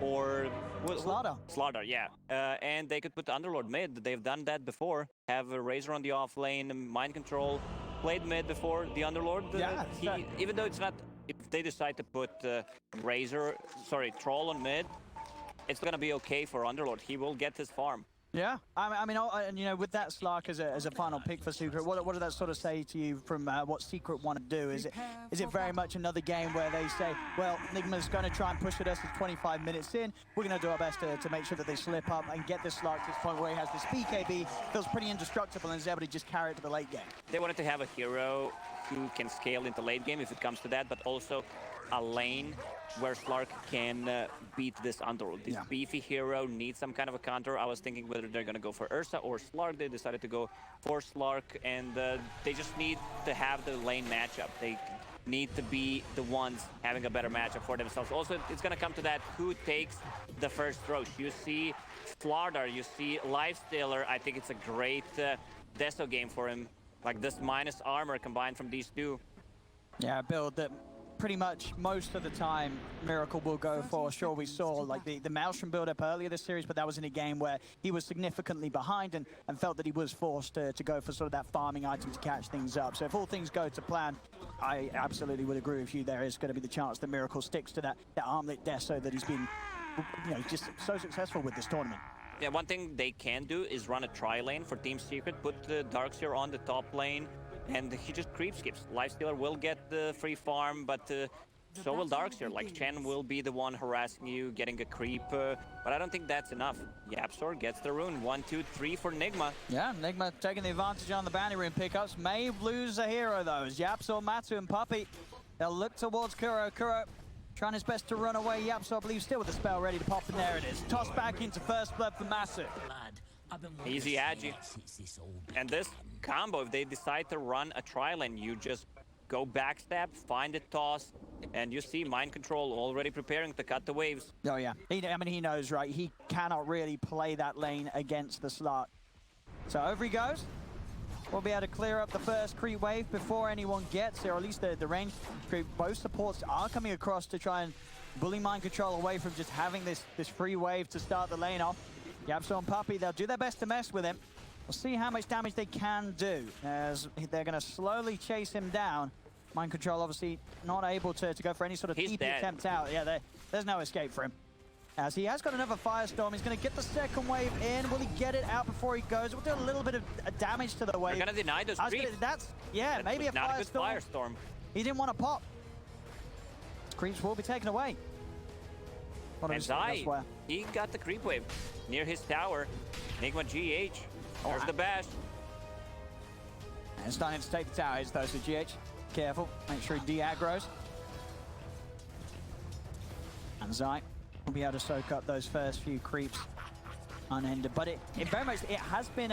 or Slaughter. Slaughter, yeah. And they could put Underlord mid. They've done that before. Have a Razor on the off lane, mind control. Played mid before the Underlord. Yeah, even though it's not, if they decide to put Troll on mid, it's gonna be okay for Underlord. He will get his farm. Yeah, I mean, and you know, with that Slark as a final pick for Secret, what did that sort of say to you from what Secret want to do? Is it very much another game where they say, well, Nigma's going to try and push at us at 25 minutes in. We're going to do our best to make sure that they slip up and get this Slark to this point where he has this BKB, feels pretty indestructible, and is able to just carry it to the late game. They wanted to have a hero who can scale into late game if it comes to that, but also a lane where Slark can beat this Underlord. This beefy hero needs some kind of a counter. I was thinking whether they're going to go for Ursa or Slark. They decided to go for Slark, and they just need to have the lane matchup. They need to be the ones having a better matchup for themselves. Also, it's going to come to that, who takes the first Roche. You see Slaughter, you see Lifestealer. I think it's a great Deso game for him. Like this minus armor combined from these two. Yeah, a build that pretty much most of the time Miracle will go for. Sure, we saw like the Maelstrom build up earlier this series, but that was in a game where he was significantly behind and felt that he was forced to go for sort of that farming item to catch things up. So if all things go to plan, I absolutely would agree with you. There is going to be the chance that Miracle sticks to that armlet Deso that he's been, you know, just so successful with this tournament. Yeah, one thing they can do is run a tri-lane for Team Secret, put the Darkseer on the top lane, and he just creep skips. Lifestealer will get the free farm, but so will Darkseer. Like, Chen will be the one harassing you, getting a creep, but I don't think that's enough. YapzOr gets the rune. 1, 2, 3 for Nigma. Yeah, Nigma taking the advantage on the bounty rune pickups. May lose a hero, though. As YapzOr, Matu, and Puppey, they'll look towards Kuro. Kuro trying his best to run away. YapzOr, I believe, still with the spell ready to pop, and there it is. Tossed back into first blood for Matu. Easy Agi. And this combo, if they decide to run a tri-lane, you just go backstab, find a toss, and you see mind control already preparing to cut the waves. Oh yeah, I mean, he knows, right? He cannot really play that lane against the Slark. So over he goes. We'll be able to clear up the first creep wave before anyone gets here, or at least the range creep. Both supports are coming across to try and bully mind control away from just having this free wave to start the lane off. YapzOr and Puppey, they'll do their best to mess with him. We'll see how much damage they can do, as they're going to slowly chase him down. Mind control obviously not able to go for any sort of TP attempt out. Yeah, there's no escape for him. As he has got another Firestorm, he's going to get the second wave in. Will he get it out before he goes? We'll do a little bit of damage to the wave. They're going to deny those creeps. Yeah, maybe a not a good Firestorm. Firestorm. He didn't want to pop. Creeps will be taken away. And Zai, he got the creep wave near his tower. Nigma GH, there's the bash. And starting to take the towers though, so GH, careful, make sure he de-aggroes. And Zai will be able to soak up those first few creeps unended. But it very much, it has been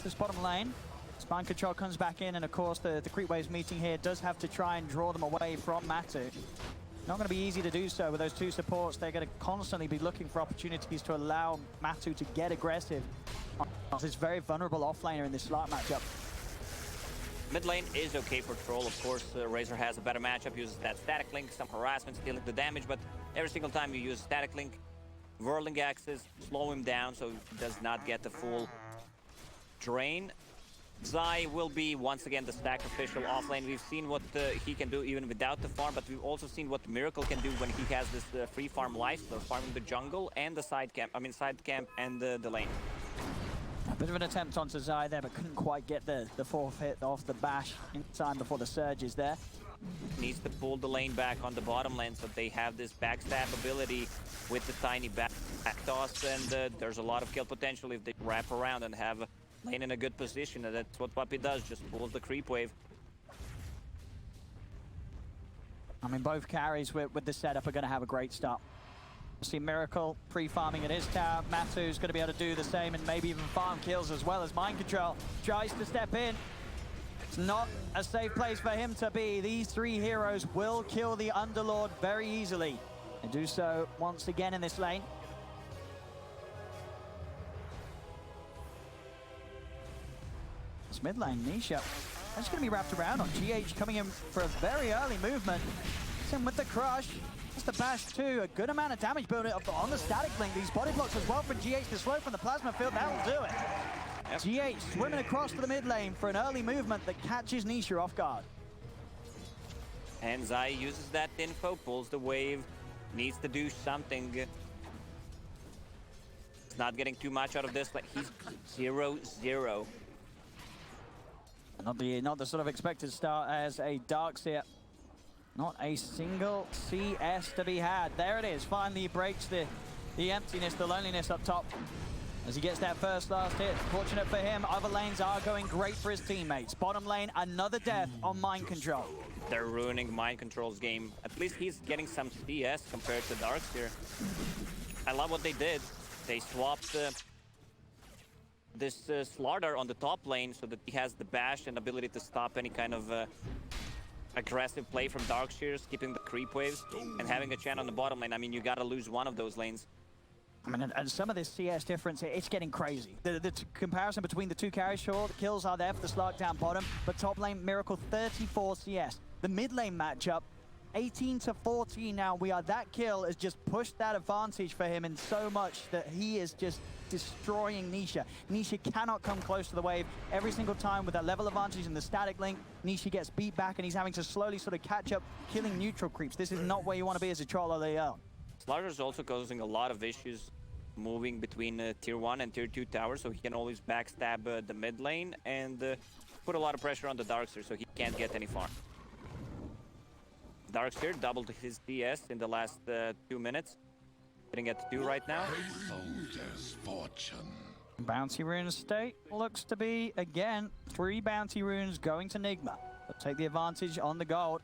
this bottom lane. Spine control comes back in, and of course the creep waves meeting here does have to try and draw them away from Matu. Not going to be easy to do so with those two supports. They're going to constantly be looking for opportunities to allow Matu to get aggressive on this very vulnerable offlaner in this Slark matchup. Mid lane is okay for Troll. Of course, Razor has a better matchup, uses that static link, some harassment, stealing the damage, but every single time you use static link, whirling axes, slow him down so he does not get the full drain. Zai will be once again the sacrificial offlane. We've seen what he can do even without the farm, but we've also seen what Miracle can do when he has this free farm life, so farming the jungle and the side camp and the lane. A bit of an attempt onto Zai there, but couldn't quite get the fourth hit off the bash in time before the surge is there. Needs to pull the lane back on the bottom lane so they have this backstab ability with the tiny back toss, and there's a lot of kill potential if they wrap around and have lane in a good position, and that's what Puppey does, just pulls the creep wave. I mean, both carries with the setup are going to have a great start. We'll see Miracle pre-farming at his tower. Matu's going to be able to do the same and maybe even farm kills as well as Mind Control tries to step in. It's not a safe place for him to be. These three heroes will kill the Underlord very easily. They do so once again in this lane. This mid lane, Nisha, that's going to be wrapped around on GH coming in for a very early movement. He's in with the crush. It's the bash too. A good amount of damage building up on the static link. These body blocks as well from GH. The slow from the plasma field, that'll do it. Yep. GH swimming across to the mid lane for an early movement that catches Nisha off guard. And Zai uses that info, pulls the wave, needs to do something. He's not getting too much out of this, but he's 0-0. Not the sort of expected start as a Darkseer. Not a single CS to be had. There it is. Finally he breaks the emptiness, the loneliness up top. As he gets that first last hit. Fortunate for him, other lanes are going great for his teammates. Bottom lane, another death on Mind Control. They're ruining Mind Control's game. At least he's getting some CS compared to Darkseer. I love what they did. They swapped this Slardar on the top lane so that he has the bash and ability to stop any kind of aggressive play from Darkseer, skipping the creep waves, and having a Chen on the bottom lane. I mean, you gotta lose one of those lanes. I mean, and some of this CS difference, it's getting crazy. The comparison between the two carries, sure, the kills are there for the Slark down bottom, but top lane, Miracle 34 CS. The mid lane matchup, 18-14 now. That kill has just pushed that advantage for him in so much that he is just destroying Nisha. Nisha cannot come close to the wave. Every single time with that level advantage in the static link, Nisha gets beat back and he's having to slowly sort of catch up, killing neutral creeps. This is not where you want to be as a troll early on. Slardar is also causing a lot of issues moving between tier 1 and tier 2 towers, so he can always backstab the mid lane and put a lot of pressure on the Darkseer so he can't get any far. Darkseer doubled his DS in the last 2 minutes. Sitting at 2 right now. Bounty rune state looks to be, again, 3 bounty runes going to Nigma. They'll take the advantage on the gold.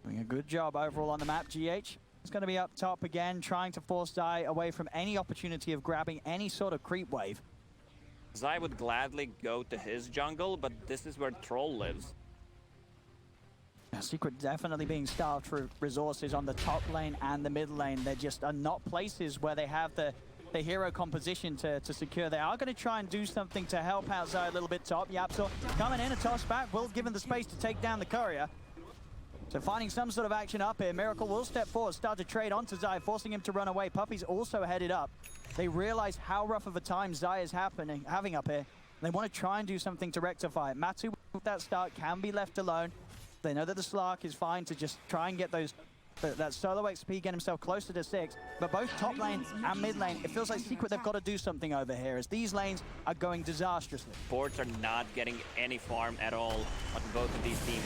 Doing a good job overall on the map. GH is going to be up top again, trying to force Zai away from any opportunity of grabbing any sort of creep wave. Zai would gladly go to his jungle, but this is where Troll lives. Secret definitely being starved for resources on the top lane and the mid lane. They just are not places where they have the hero composition to secure. They are going to try and do something to help out Zai a little bit top. Yapzor coming in, a toss back, will given the space to take down the courier. So finding some sort of action up here. Miracle will step forward, start to trade onto Zai, forcing him to run away. Puppey's also headed up. They realize how rough of a time Zai is having up here. They want to try and do something to rectify it. Matu with that start can be left alone. They know that the Slark is fine to just try and get that solo XP, get himself closer to 6. But both top lane and mid lane, it feels like Secret they've got to do something over here as these lanes are going disastrously. Boards are not getting any farm at all on both of these teams.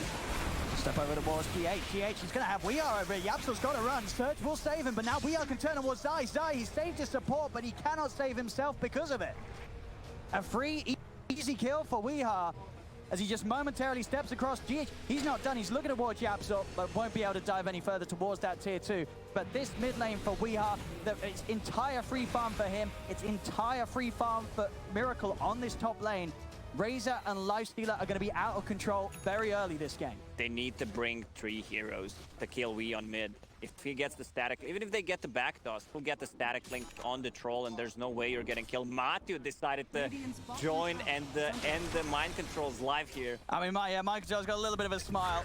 Step over towards GH. GH is going to have We Are over here. Yapzor's got to run. Surge will save him, but now We Are can turn towards Zai. Zai, he saved his support, but he cannot save himself because of it. A free, easy kill for Weeha as he just momentarily steps across. GH, he's not done. He's looking towards Yapzor, but won't be able to dive any further towards that tier 2. But this mid lane for Weeha, it's entire free farm for him. It's entire free farm for Miracle on this top lane. Razor and Lifestealer are going to be out of control very early this game. They need to bring 3 heroes to kill Wee on mid. If he gets the static, even if they get the back toss, he'll get the static link on the troll, and there's no way you're getting killed. Matu decided to join and end the Mind Control's life here. I mean, Mind Control's got a little bit of a smile.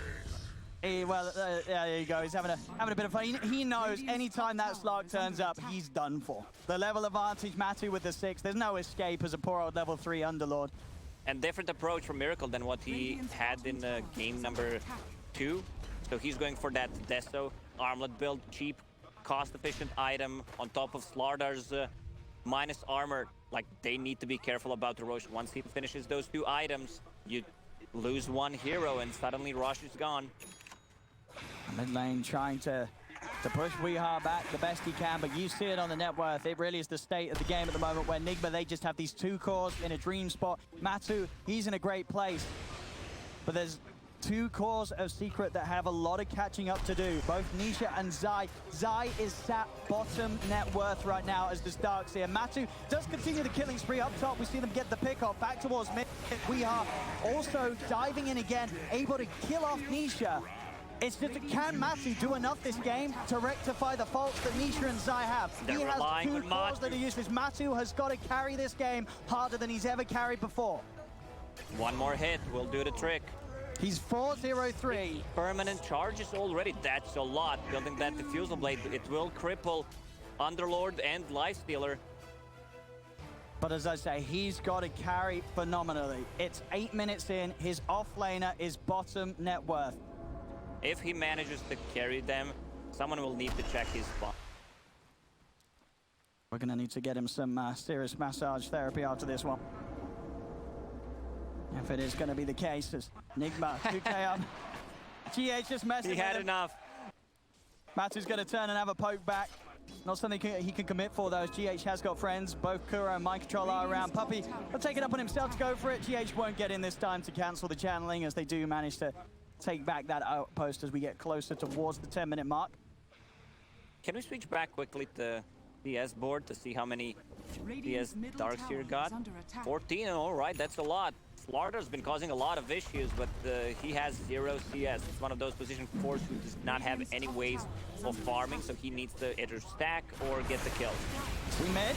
Yeah, there you go. He's having a bit of fun. He knows anytime that Slark turns up, he's done for. The level advantage, Matu with the 6. There's no escape as a poor old level 3 Underlord. And different approach from Miracle than what he had in game number 2. So he's going for that Deso armlet build, cheap, cost-efficient item on top of Slardar's minus armor. Like, they need to be careful about the Rosh. Once he finishes those 2 items, you lose 1 hero and suddenly Rosh is gone. Mid lane trying to push Weeha back the best he can, but you see it on the net worth. It really is the state of the game at the moment where Nigma, they just have these 2 cores in a dream spot. Matu, he's in a great place, but there's 2 cores of Secret that have a lot of catching up to do. Both Nisha and Zai. Zai is sat bottom net worth right now as this Darkseer. Matu does continue the killing spree up top. We see them get the pick off back towards mid. Weeha also diving in again, able to kill off Nisha. It's just, can Matu do enough this game to rectify the faults that Nisha and Zai have? They're he has 2 cores that are useless. Matu has got to carry this game harder than he's ever carried before. 1 more hit will do the trick. He's 4-0-3. Permanent charges already. That's a lot. Building that diffusal blade, it will cripple Underlord and Lifestealer. But as I say, he's got to carry phenomenally. It's 8 minutes in. His offlaner is bottom net worth. If he manages to carry them, someone will need to check his spot. We're going to need to get him some serious massage therapy after this one. If it is going to be the case, as Nigma, 2K up. GH just messing with him. He had enough. Matu's going to turn and have a poke back. Not something he can commit for, though, as GH has got friends. Both Kuro and Mind Control are around. Puppey will take it up on himself to go for it. GH won't get in this time to cancel the channeling, as they do manage to take back that outpost as we get closer towards the 10-minute mark. Can we switch back quickly to DS board to see how many DS Darkseer got? 14, all right, that's a lot. Slarder's been causing a lot of issues, but he has 0 CS. It's one of those position 4s who does not have any ways of farming, so he needs to either stack or get the kill. We mid.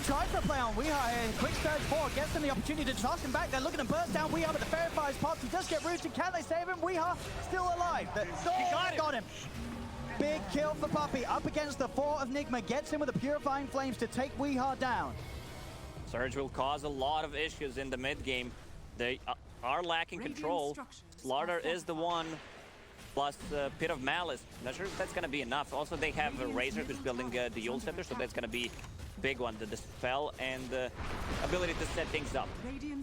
Tries for a play on Weeha here. Quick surge forward, gets him the opportunity to toss him back. They're looking to burst down Weeha, but the Fairy Fire's popped. He does get rooted. Can they save him? Weeha still alive. He got him. Big kill for Puppey. Up against the 4 of Nigma. Gets him with the Purifying Flames to take Weeha down. Surge will cause a lot of issues in the mid game. They are lacking control. Slaughter is the one, plus Pit of Malice. Not sure if that's going to be enough. Also, they have a Razor who's building the Yule Scepter, so that's going to be a big one. The Dispel and the ability to set things up.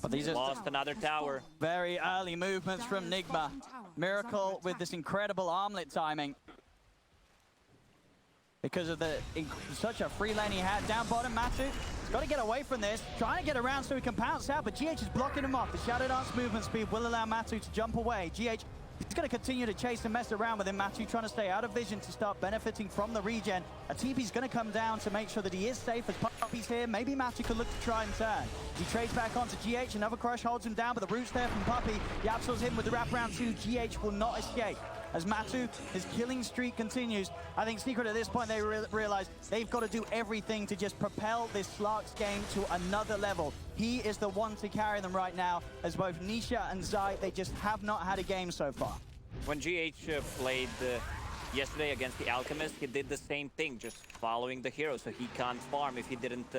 But these lost another tower. Very early movements from Nigma. Miracle with this incredible armlet timing. Because of such a free lane he had. Down bottom, Matu. He's got to get away from this. Trying to get around so he can pounce out, but GH is blocking him off. The Shadow Dance movement speed will allow Matu to jump away. GH is going to continue to chase and mess around with him. Matu trying to stay out of vision to start benefiting from the regen. A TP's going to come down to make sure that he is safe as Puppey's here. Maybe Matu could look to try and turn. He trades back onto GH. Another crush holds him down, but the root's there from Puppey. He absolves him with the wraparound 2. GH will not escape. As Matu, his killing streak continues. I think Secret at this point, they realize they've got to do everything to just propel this Slark's game to another level. He is the one to carry them right now, as both Nisha and Zai, they just have not had a game so far. When GH played yesterday against the Alchemist, he did the same thing, just following the hero, so he can't farm. If he didn't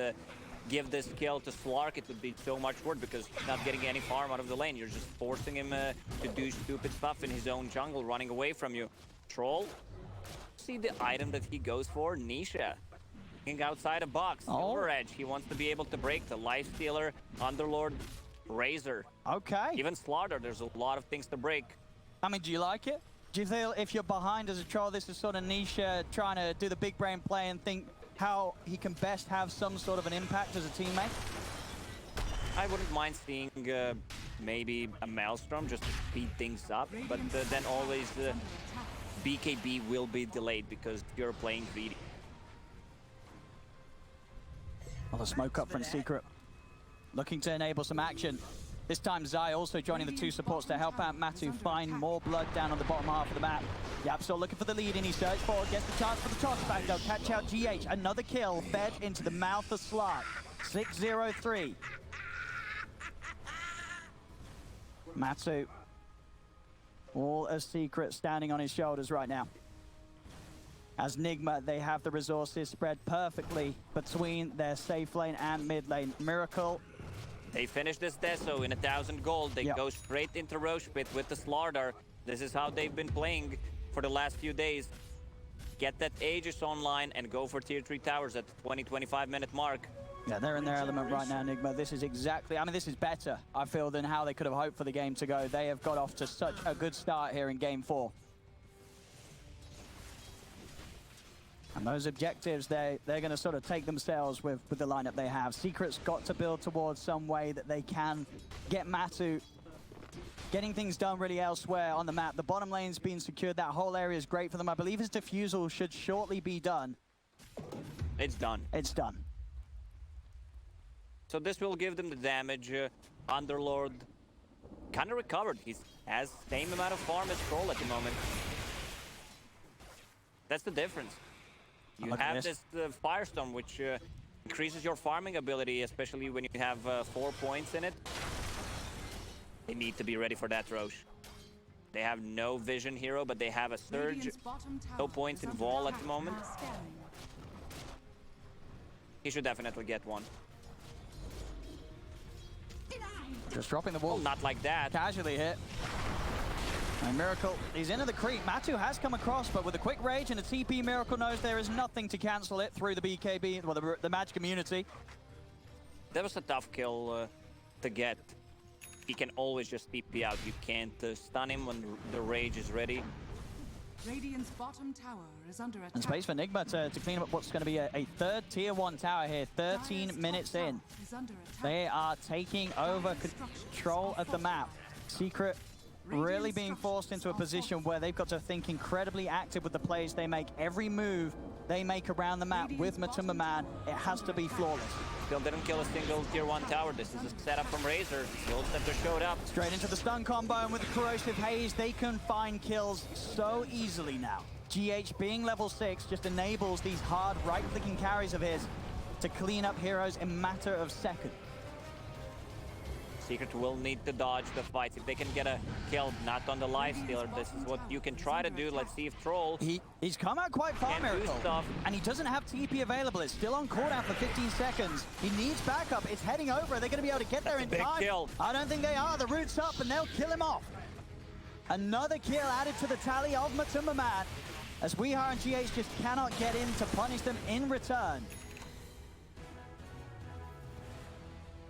give this kill to Slark, it would be so much worse because he's not getting any farm out of the lane. You're just forcing him to do stupid stuff in his own jungle, running away from you. Troll, see the item that he goes for? Nisha. Thinking outside a box. Silver Edge. He wants to be able to break the Lifestealer, Underlord, Razor. Okay. Even Slaughter, there's a lot of things to break. I mean, do you like it? Do you feel if you're behind as a troll, this is sort of Nisha trying to do the big brain play and think how he can best have some sort of an impact as a teammate? I wouldn't mind seeing maybe a Maelstrom just to speed things up, but then always BKB will be delayed because you're playing VD. Well, the smoke up from Secret, looking to enable some action. This time Zai also joining the 2 supports to help out Matu find more blood down on the bottom half of the map. Yapsor looking for the lead and he surges forward, gets the chance for the toss back. They'll catch out GH. Another kill fed into the mouth of Slark. 6-0-3. Matu, all a Secret standing on his shoulders right now. As Nigma, they have the resources spread perfectly between their safe lane and mid lane. Miracle. They finish this Deso in 1,000 gold. They go straight into Roche Pit with the Slardar. This is how they've been playing for the last few days. Get that Aegis online and go for tier 3 towers at the 20-25 minute mark. Yeah, they're in their element right now, Nigma. This is exactly, I mean, this is better, I feel, than how they could have hoped for the game to go. They have got off to such a good start here in game 4. And those objectives, they're going to sort of take themselves with the lineup they have. Secret's got to build towards some way that they can get Matu getting things done really elsewhere on the map. The bottom lane's been secured. That whole area is great for them. I believe his defusal should shortly be done. It's done. It's done. So this will give them the damage. Underlord kind of recovered. He has the same amount of farm as Troll at the moment. That's the difference. You have this Firestorm, which increases your farming ability, especially when you have 4 points in it. They need to be ready for that, Roche. They have no vision hero, but they have a surge. No points in Wall at the moment. He should definitely get one. Just dropping the wall. Well, not like that. Casually hit. And Miracle, he's into the creep. Matu has come across, but with a quick rage and a TP, Miracle knows there is nothing to cancel it through the BKB, well, the match community. That was a tough kill to get. He can always just TP out. You can't stun him when the rage is ready. Radiant's bottom tower is under attack. And space for Nigma to clean up what's going to be a third tier 1 tower here, 13 minutes in. They are taking over control of the map. Secret really being forced into a position where they've got to think incredibly active with the plays they make. Every move they make around the map with Matuma Man, it has to be flawless. Still didn't kill a single tier 1 tower. This is a setup from Razor. Gold Scepter showed up. Straight into the stun combo, and with the corrosive haze, they can find kills so easily now. GH being level 6 just enables these hard right-clicking carries of his to clean up heroes in a matter of seconds. Secret will need to dodge the fights. If they can get a kill, not on the lifestealer, this is what you can try to do. Let's see if Troll He's come out quite far, Miracle. And he doesn't have TP available. It's still on cooldown for 15 seconds. He needs backup. It's heading over. Are they going to be able to get there in time? Kill. I don't think they are. The root's up, and they'll kill him off. Another kill added to the tally of Matuma Man, as Weehar and GH just cannot get in to punish them in return.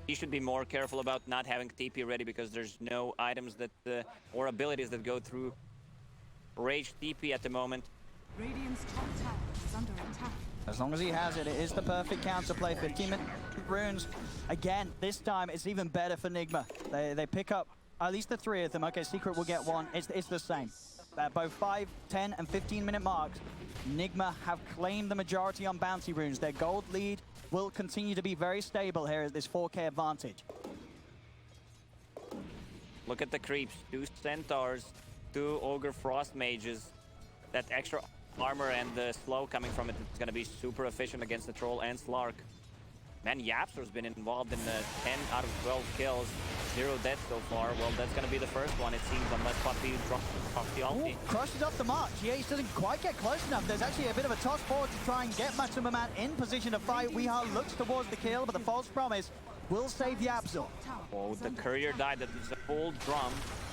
He should be more careful about not having TP ready, because there's no items that or abilities that go through Rage TP at the moment. Radiant's top tower is under attack. As long as he has it, it is the perfect counterplay. 15-minute runes. Again, this time it's even better for Nigma. They pick up at least the 3 of them. Okay, Secret will get 1. It's the same. At both 5, 10, and 15-minute marks, Nigma have claimed the majority on bounty runes. Their gold lead will continue to be very stable here at this 4K advantage. Look at the creeps. 2 Centaurs, 2 Ogre Frost Mages. That extra armor and the slow coming from it is going to be super efficient against the Troll and Slark. Man, Yapster's been involved in 10 out of 12 kills. 0 deaths so far. Well, that's going to be the first one, it seems, unless Puppy drops the ulti. Crushes up the mark. GH doesn't quite get close enough. There's actually a bit of a toss forward to try and get Matuma Man in position to fight. Weehar looks towards the kill, but the false promise will save Yapzor. Oh, the courier died. That is a full drum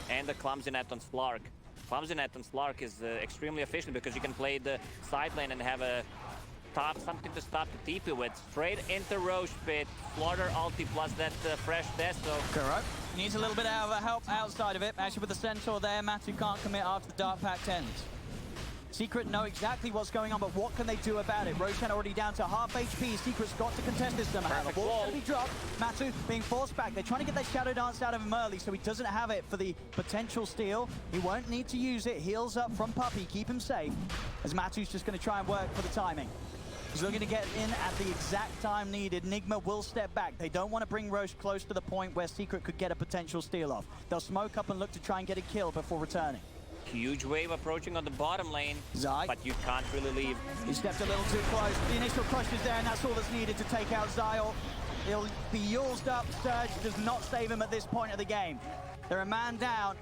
and the clumsy net on Slark. Clumsy net on Slark is extremely efficient because you can play the side lane and have a something to stop the TP with. Straight into Roche pit. Slaughter ulti plus that fresh death. So correct. Needs a little bit of help outside of it. Actually, with the Centaur there, Matu can't commit after the Dark Pact ends. Secret know exactly what's going on, but what can they do about it? Roshan already down to half HP. Secret's got to contest this somehow. The ball's going to be dropped. Matu being forced back. They're trying to get that Shadow Dance out of him early, so he doesn't have it for the potential steal. He won't need to use it. Heals up from Puppy. Keep him safe, as Matu's just going to try and work for the timing. He's looking to get in at the exact time needed. Nigma will step back. They don't want to bring Roche close to the point where Secret could get a potential steal off. They'll smoke up and look to try and get a kill before returning. Huge wave approaching on the bottom lane, Zai, but you can't really leave. He stepped a little too close. The initial crush is there, and that's all that's needed to take out Zyle. He'll be used up. Surge does not save him at this point of the game. They're a man down,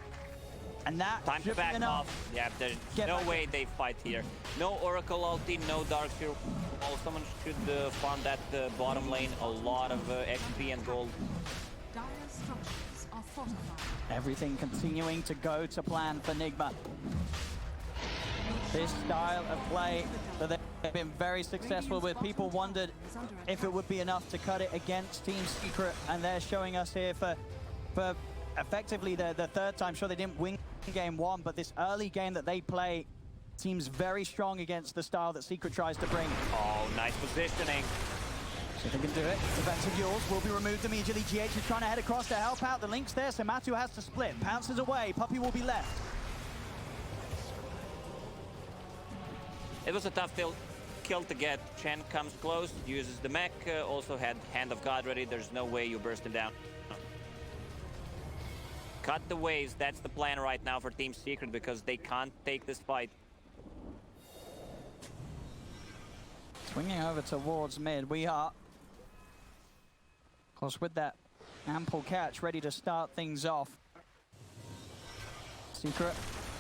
and that time to back off. Yeah, there's no way they fight here. No Oracle ulti, no Darkseer. Oh, someone should farm that bottom lane. A lot of XP and gold. Dire structures are fortified. Everything continuing to go to plan for Nigma. This style of play that they've been very successful with. People wondered if it would be enough to cut it against Team Secret, and they're showing us here for effectively the third time. Sure, they didn't win game 1, but this early game that they play seems very strong against the style that Secret tries to bring. Oh, nice positioning. If they can do it, defensive yours will be removed immediately. GH is trying to head across to help out. The link's there, so Matu has to split. Pounces away, Puppy will be left. It was a tough kill to get. Chen comes close, uses the mech, also had Hand of God ready. There's no way you burst him down. Cut the waves, that's the plan right now for Team Secret, because they can't take this fight. Swinging over towards mid, we are, of course, with that ample catch ready to start things off. Secret,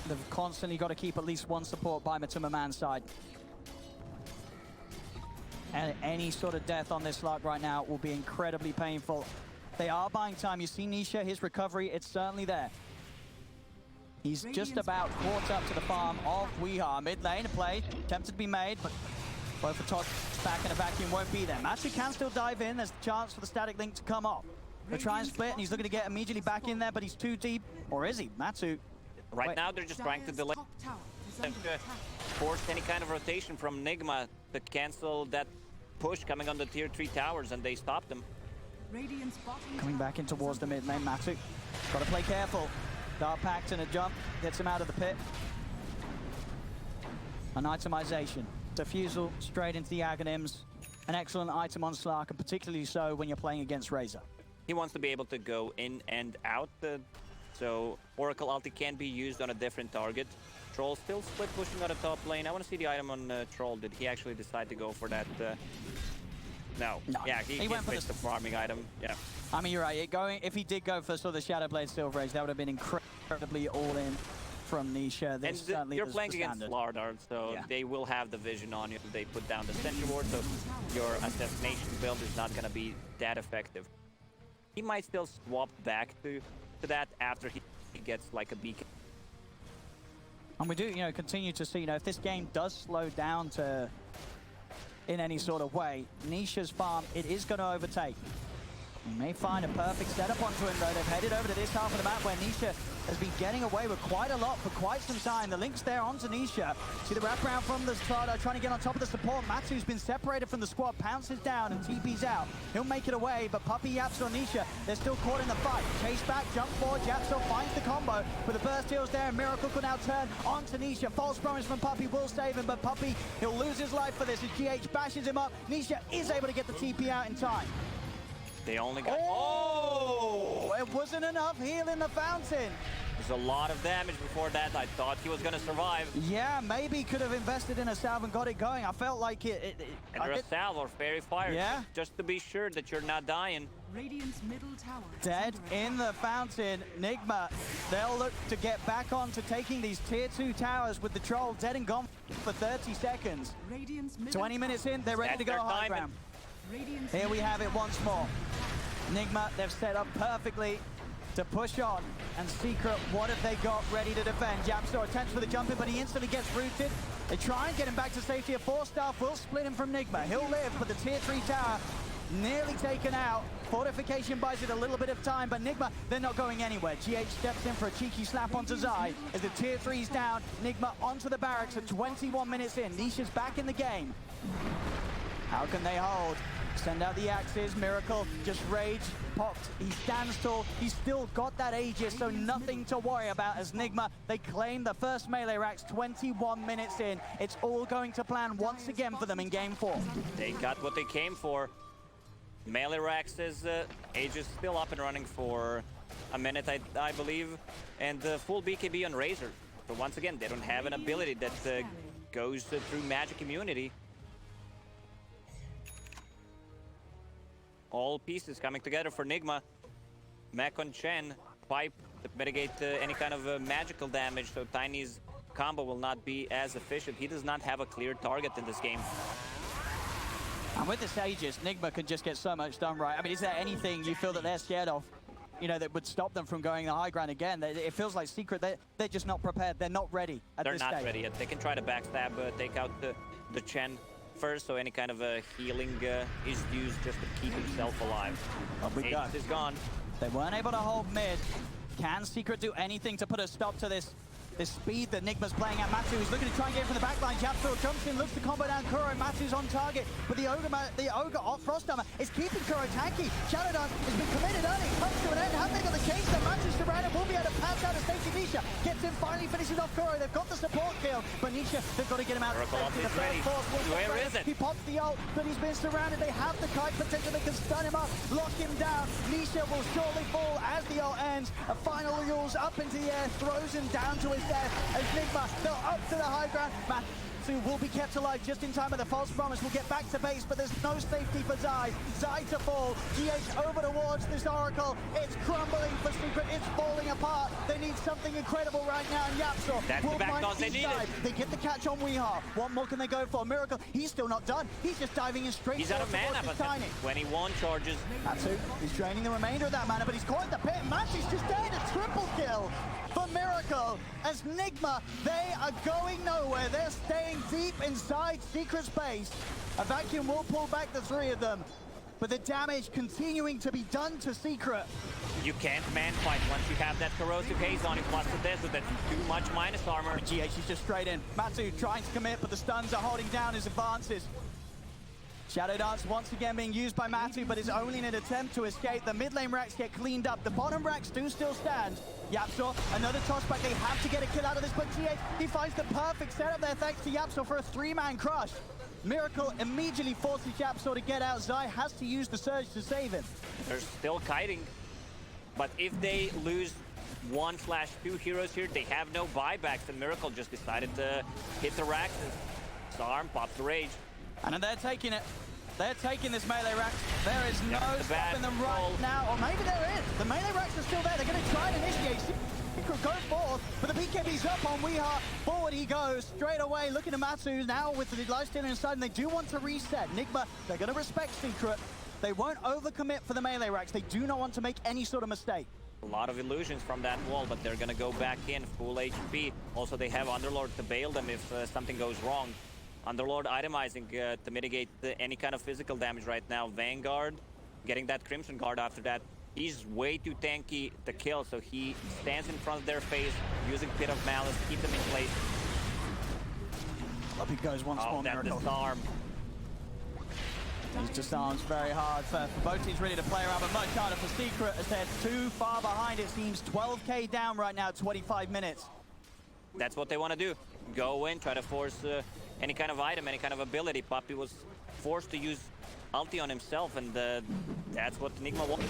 they've constantly got to keep at least one support by Matuma Man's side. And any sort of death on this Slark right now will be incredibly painful. They are buying time. You see Nisha, his recovery, it's certainly there. He's just about caught up to the farm of Weehaw. Mid lane, a play attempted to be made, but both for Todd back in a vacuum won't be there. Matsu can still dive in. There's a chance for the static link to come off. They try and split, and he's looking to get immediately back in there, but he's too deep. Or is he? Matsu. Right now, they're just trying to delay. Force any kind of rotation from Nigma to cancel that push coming on the tier 3 towers, and they stopped them. Coming back in towards the mid lane, Matsu. Got to play careful. Dark Pact and a jump gets him out of the pit. An itemization. Diffusal straight into the Aghanims. An excellent item on Slark, and particularly so when you're playing against Razor. He wants to be able to go in and out, so Oracle ulti can be used on a different target. Troll still split pushing on the top lane. I want to see the item on Troll. Did he actually decide to go for that? No. Yeah, he went for the farming item. Yeah. I mean, you're right. If he did go for sort of the Shadow Blade Silver Age, that would have been incredibly all-in from Nisha. And you're playing against Slardar, so they will have the vision on you. They put down the Sentry Ward, so your assassination build is not going to be that effective. He might still swap back to that after he gets like a beacon. And we do, continue to see, if this game does slow down in any sort of way, Nisha's farm, it is going to overtake. You may find a perfect setup onto him, though. They've headed over to this half of the map where Nisha has been getting away with quite a lot for quite some time. The link's there onto Nisha. See the wraparound from the Strada trying to get on top of the support. Matsu's been separated from the squad, pounces down and TP's out. He'll make it away, but Puppey Yapso and Nisha, they're still caught in the fight. Chase back, jump forward, Yapso finds the combo. But the burst heals there, and Miracle can now turn onto Nisha. False promise from Puppey will save him, but Puppey, he'll lose his life for this as GH bashes him up. Nisha is able to get the TP out in time. They only got... Oh! It wasn't enough heal in the fountain. There's a lot of damage before that. I thought he was going to survive. Yeah, maybe could have invested in a salve and got it going. I felt like it Either a salve or fairy fire. Yeah. Just to be sure that you're not dying. Radiant's middle tower dead in the fountain. Nigma, they'll look to get back on to taking these tier 2 towers with the Troll dead and gone for 30 seconds. 20 minutes in, they're ready to go high ground. Here we have it once more. Nigma, they've set up perfectly to push on. And Secret, what have they got ready to defend? Japstor attempts for the jump in, but he instantly gets rooted. They try and get him back to safety. A 4-staff will split him from Nigma. He'll live, but the tier 3 tower nearly taken out. Fortification buys it a little bit of time, but Nigma, they're not going anywhere. GH steps in for a cheeky slap onto Zai as the tier 3's down. Nigma onto the barracks at 21 minutes in. Nisha's back in the game. How can they hold? Send out the axes. Miracle just rage popped. He stands tall. He's still got that Aegis, so nothing to worry about as Nigma, they claim the first melee racks 21 minutes in. It's all going to plan once again for them in game 4. They got what they came for. Melee racks is Aegis still up and running for a minute, I believe, and full BKB on Razor. So once again, they don't have an ability that goes through magic immunity. All pieces coming together for Nigma. Mech on Chen, pipe to mitigate any kind of magical damage, so Tiny's combo will not be as efficient. He does not have a clear target in this game. And with this Aegis, Nigma can just get so much done right. I mean, is there anything you feel that they're scared of, that would stop them from going the high ground again? It feels like Secret, they're just not prepared. They're not ready at this stage. They're not ready yet. They can try to backstab, take out the Chen first, so any kind of healing is used just to keep himself alive. Aegis is gone. They weren't able to hold mid. Can Secret do anything to put a stop to this speed that Nigma's playing at? Matsu is looking to try and get from the backline. Japstor jumps in, looks to combo down Kuro. Matsu's on target, but the Ogre off Frost Armor is keeping Kuro tanky. Shadow Dance has been committed early, comes to an end. Have they got the chase? Matsu's surrounded, will be able to pass out of safety. Nisha gets in, finally finishes off Kuro. They've got the support kill, but Nisha, they've got to get him out of safety. The first force Where is it? He pops the ult, but he's been surrounded. They have the kite protection that can stun him up, lock him down. Nisha will surely fall as the ult ends. A final Yules up into the air, throws him down to his death as Nigma, they're up to the high ground. Matsu will be kept alive just in time with the false promise. Will get back to base, but there's no safety for Zai. Zai to fall. GH over towards this Oracle. It's crumbling for Secret. It's falling apart. They need something incredible right now, and Yapsor That's the backdog they needed. They get the catch on Weeha. What more can they go for? Miracle, he's still not done. He's just diving in straight. He's out of mana, but Tiny. 21 charges. Matsu, he's draining the remainder of that mana, but he's caught in the pit. Matsu's just dead. A triple kill for Miracle as Nigma, they are going nowhere. They're staying deep inside Secret's base. A vacuum will pull back the three of them, but the damage continuing to be done to Secret. You can't man fight once you have that corrosive haze on you, plus the desert. That's too much minus armor. GH is just straight in. Matsu trying to commit, but the stuns are holding down his advances. Shadow Dance once again being used by Matsu, but is only in an attempt to escape. The mid lane racks get cleaned up. The bottom racks do still stand. Yapsor, another toss back. They have to get a kill out of this, but GH, he finds the perfect setup there thanks to Yapsor for a three-man crush. Miracle immediately forces Yapsor to get out. Zai has to use the surge to save him. They're still kiting, but if they lose 1/2 heroes here, they have no buybacks, and Miracle just decided to hit the racks. His arm pops the rage. And they're taking it. They're taking this melee rack. There is no stopping them right now. Or maybe there is. The melee racks are still there. They're going to try and initiate. Secret go forth, but the BKB's up on Weeha. Forward he goes, straight away, looking at Matsu now with the lifesteal inside, and they do want to reset. Nigma, they're going to respect Secret. They won't overcommit for the melee racks. They do not want to make any sort of mistake. A lot of illusions from that wall, but they're going to go back in full HP. Also, they have Underlord to bail them if something goes wrong. Underlord itemizing to mitigate any kind of physical damage right now. Vanguard getting that Crimson Guard after that. He's way too tanky to kill, so he stands in front of their face, using Pit of Malice to keep them in place. Up he goes once more, that Miracle. disarm. He's disarmed very hard for both teams ready to play around, but much harder for Secret as they're too far behind, it seems. 12k down right now, 25 minutes. That's what they want to do. Go in, try to force any kind of item, any kind of ability. Puppy was forced to use ulti on himself, and that's what Nigma wants.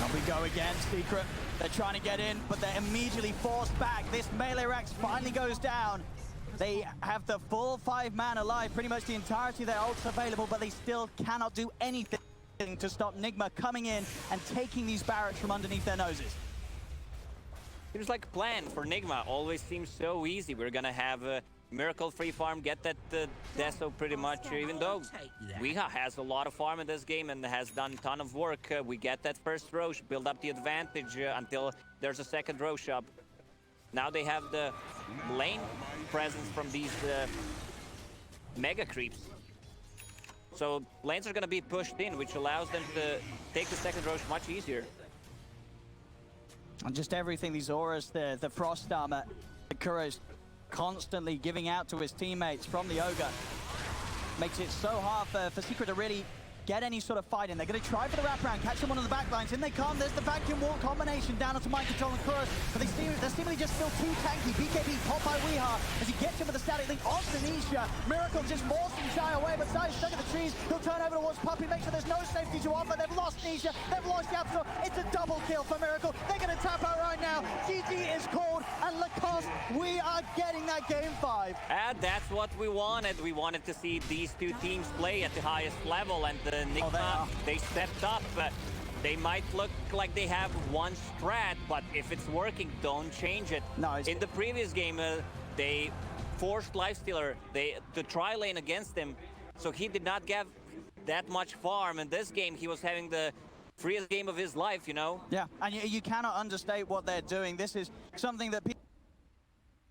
Up we go again, Secret. They're trying to get in, but they're immediately forced back. This melee Rex finally goes down. They have the full 5-man alive, pretty much the entirety of their ults available, but they still cannot do anything to stop Nigma coming in and taking these barracks from underneath their noses. Seems like a plan for Nigma. Always seems so easy. We're gonna have a Miracle free farm, get that Deso pretty much, even though Weeha has a lot of farm in this game and has done a ton of work. We get that first Rosh, build up the advantage until there's a second Rosh up. Now they have the lane presence from these mega creeps. So lanes are gonna be pushed in, which allows them to take the second Rosh much easier. And just everything, these auras, the frost armor, the Kuro's constantly giving out to his teammates from the Ogre. Makes it so hard for Secret to really get any sort of fight in. They're going to try for the wraparound, catch someone on the back lines. In they come, there's the vacuum wall combination down onto mind control and Kuros, but they're seemingly just still too tanky. BKB popped by Weeha as he gets him with the static link off Tanisha. Miracle just forcing Shy away, but Shy's stuck in the trees. He'll turn over towards Puppy, make sure there's no safety to offer. They've lost Nisha, they've lost Yapsor. It's a double kill for Miracle. They're going to tap out right now. GG is called, and Lacoste, we are getting that game 5. And that's what we wanted. We wanted to see these two teams play at the highest level, and Nigma, they stepped up. They might look like they have one strat, but if it's working, don't change it. No, in the previous game, they forced Lifestealer to try lane against him, so he did not get that much farm. In this game, he was having the freest game of his life, you know? Yeah, and you cannot understate what they're doing. This is something that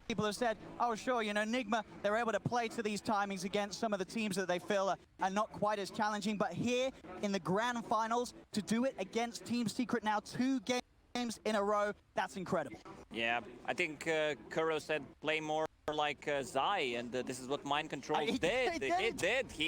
people have said, oh sure, you know, Nigma, they're able to play to these timings against some of the teams that they feel are not quite as challenging, but here in the grand finals, to do it against Team Secret now 2 games in a row, that's incredible. Yeah, I think Kuro said play more like Zai, and this is what Mind Control did. It did. He